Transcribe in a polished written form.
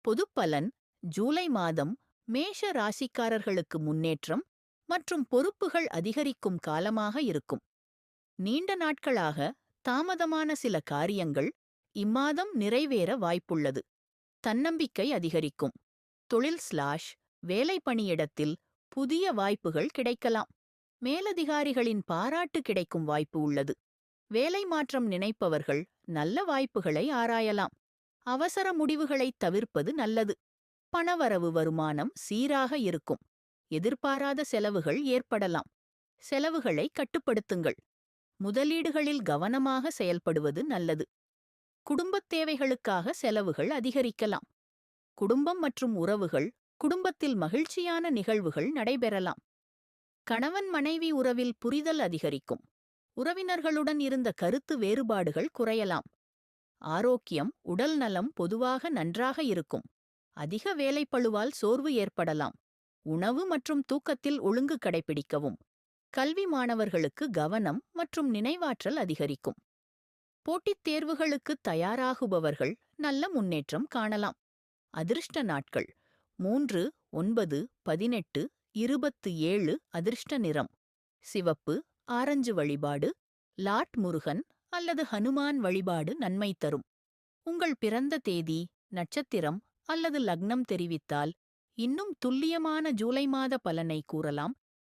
பொதுப்பலன்: ஜூலை மாதம் மேஷ ராசிக்காரர்களுக்கு முன்னேற்றம் மற்றும் பொறுப்புகள் அதிகரிக்கும் காலமாக இருக்கும். நீண்ட நாட்களாக தாமதமான சில காரியங்கள் இம்மாதம் நிறைவேற வாய்ப்புள்ளது. தன்னம்பிக்கை அதிகரிக்கும். தொழில்/வேலை பணியிடத்தில் புதிய வாய்ப்புகள் கிடைக்கலாம். மேலதிகாரிகளின் பாராட்டு கிடைக்கும் வாய்ப்பு உள்ளது. வேலை மாற்றம் நினைப்பவர்கள் நல்ல வாய்ப்புகளை ஆராயலாம். அவசர முடிவுகளைத் தவிர்ப்பது நல்லது. பணவரவு வருமானம் சீராக இருக்கும். எதிர்பாராத செலவுகள் ஏற்படலாம். செலவுகளை கட்டுப்படுத்துங்கள். முதலீடுகளில் கவனமாக செயல்படுவது நல்லது. குடும்பத் தேவைகளுக்காக செலவுகள் அதிகரிக்கலாம். குடும்பம் மற்றும் உறவுகள்: குடும்பத்தில் மகிழ்ச்சியான நிகழ்வுகள் நடைபெறலாம். கணவன் மனைவி உறவில் புரிதல் அதிகரிக்கும். உறவினர்களுடன் இருந்த கருத்து வேறுபாடுகள் குறையலாம். ஆரோக்கியம்: உடல் நலம் பொதுவாக நன்றாக இருக்கும். அதிக வேலைப்பளுவால் சோர்வு ஏற்படலாம். உணவு மற்றும் தூக்கத்தில் ஒழுங்கு கடைபிடிக்கவும். கல்வி மாணவர்களுக்கு கவனம் மற்றும் நினைவாற்றல் அதிகரிக்கும். போட்டித் தேர்வுகளுக்கு தயாராகுபவர்கள் நல்ல முன்னேற்றம் காணலாம். அதிர்ஷ்ட நாட்கள்: 3, 9, 18, 27. அதிர்ஷ்ட நிறம்: சிவப்பு, ஆரஞ்சு. வழிபாடு: லார்ட் முருகன் அல்லது ஹனுமான் வழிபாடு நன்மை தரும். உங்கள் பிறந்த தேதி, நட்சத்திரம் அல்லது லக்னம் தெரிவித்தால் இன்னும் துல்லியமான ஜூலை மாத பலனை கூறலாம்.